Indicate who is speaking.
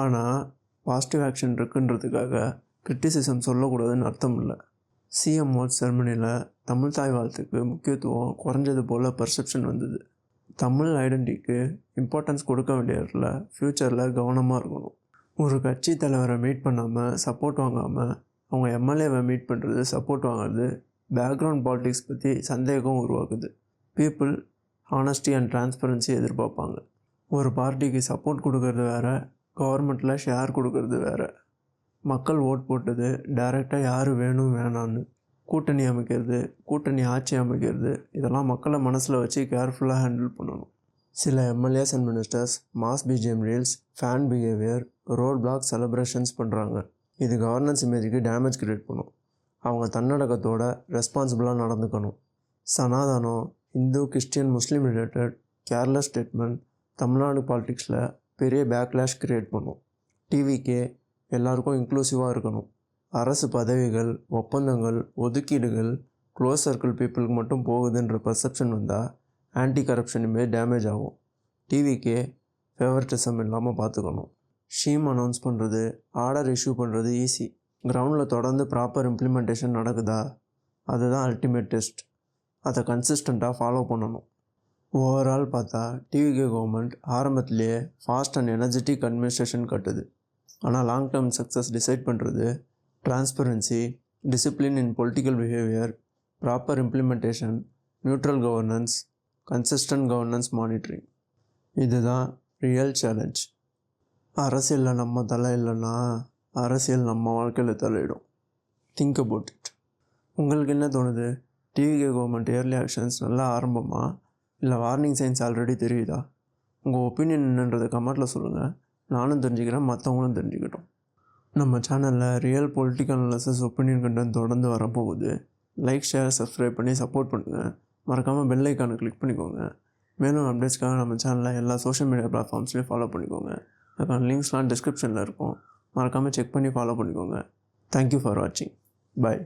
Speaker 1: ஆனால் positive action இருக்குன்றதுக்காக criticism சொல்லக்கூடாதுன்னு அர்த்தம் இல்லை. சிஎம் அவார்ட்ஸ் செரமனியில் தமிழ் தாய் வாழ்த்துக்கு முக்கியத்துவம் குறைஞ்சது போல் பர்செப்ஷன் வந்தது. தமிழ் ஐடென்டிட்டிக்கு இம்பார்ட்டன்ஸ் கொடுக்க வேண்டிய இடத்துல ஃப்யூச்சரில் கவனமாக இருக்கணும். ஒரு கட்சி தலைவரை மீட் பண்ணாமல் சப்போர்ட் வாங்காமல் அவங்க எம்எல்ஏவை மீட் பண்ணுறது சப்போர்ட் வாங்குறது பேக்ரவுண்ட் பாலிட்டிக்ஸ் பற்றி சந்தேகம் உருவாக்குது. பீப்புள் ஹானஸ்டி அண்ட் டிரான்ஸ்பரன்சி எதிர்பார்ப்பாங்க. ஒரு பார்ட்டிக்கு சப்போர்ட் கொடுக்கறது வேறு, கவர்மெண்ட்டில் ஷேர் கொடுக்கறது வேறு. மக்கள் ஓட் போட்டது டைரெக்டாக யார் வேணும் வேணான்னு. கூட்டணி அமைக்கிறது, கூட்டணி ஆட்சி அமைக்கிறது, இதெல்லாம் மக்களை மனசில் வச்சு கேர்ஃபுல்லாக ஹேண்டில் பண்ணணும். சில MLAs and ministers mass BGM reels, fan behaviour, road block celebrations பண்ணுறாங்க. இது கவர்னன்ஸ் இமேஜுக்கு டேமேஜ் கிரியேட் பண்ணும். அவங்க தன்னடக்கத்தோட ரெஸ்பான்சிபிளாக நடந்துக்கணும். சனாதனம், இந்து, கிறிஸ்டியன், முஸ்லீம் ரிலேட்டட் கேர்லெஸ் ஸ்டேட்மெண்ட் தமிழ்நாடு பாலிட்டிக்ஸில் பெரிய பேக்லாஷ் கிரியேட் பண்ணும். டிவிக்கே எல்லாருக்கும் இன்க்ளூசிவாக இருக்கணும். அரசு பதவிகள், ஒப்பந்தங்கள், ஒதுக்கீடுகள் க்ளோஸ் சர்க்கிள் பீப்புளுக்கு மட்டும் போகுதுன்ற பர்செப்ஷன் வந்தால் ஆன்டி கரப்ஷன் இமேஜ் டேமேஜ் ஆகும். டிவிக்கே ஃபேவரட்டிசம் இல்லாமல் பார்த்துக்கணும். ஷீம் அனௌன்ஸ் பண்ணுறது, ஆர்டர் இஷ்யூ பண்ணுறது ஈஸி. கிரவுண்டில் தொடர்ந்து ப்ராப்பர் இம்ப்ளிமெண்டேஷன் நடக்குதா, அதுதான் அல்டிமேட் டெஸ்ட். அதை கன்சிஸ்டண்ட்டாக ஃபாலோ பண்ணணும். ஓவரால் பார்த்தா டிவிகே கவர்மெண்ட் ஆரம்பத்திலேயே ஃபாஸ்ட் அண்ட் எனர்ஜெட்டிக் அட்மினிஸ்ட்ரேஷன் கட்டுது. ஆனால் லாங் டேர்ம் சக்ஸஸ் டிசைட் பண்ணுறது டிரான்ஸ்பரன்சி, டிசிப்ளின் இன் political behaviour, proper implementation, neutral governance, consistent governance monitoring. இதுதான் ரியல் சேலஞ்ச். அரசியலில் நம்ம தலை இல்லைன்னா அரசியல் நம்ம வாழ்க்கையில் தலையிடும். Think about it. உங்களுக்கு என்ன தோணுது? டிவிகே கவர்மெண்ட் இயர்லி ஆக்ஷன்ஸ் நல்லா ஆரம்பமா இல்லை வார்னிங் சைன்ஸ் ஆல்ரெடி தெரியுதா? உங்கள் ஒப்பீனியன் என்னன்றதை கமெண்ட்டில் சொல்லுங்கள். நானும் தெரிஞ்சுக்கிறேன், மற்றவங்களும் தெரிஞ்சுக்கிட்டோம். நம்ம சேனலில் real political analysis, opinion content தொடர்ந்து வரப்போகுது. லைக், ஷேர், சப்ஸ்கிரைப் பண்ணி சப்போர்ட் பண்ணுங்கள். மறக்காமல் பெல் ஐக்கானை கிளிக் பண்ணிக்கோங்க. மேலும் அப்டேட்ஸ்க்காக நம்ம சேனலில் எல்லா சோஷியல் மீடியா பிளாட்ஃபார்ம்ஸ்லையும் ஃபாலோ பண்ணிக்கோங்க. அதுக்கான லிங்க்ஸ்லாம் டிஸ்கிரிப்ஷனில் இருக்கும். மறக்காமல் செக் பண்ணி ஃபாலோ பண்ணிக்கோங்க. தேங்க்யூ ஃபார் வாட்சிங். பாய்.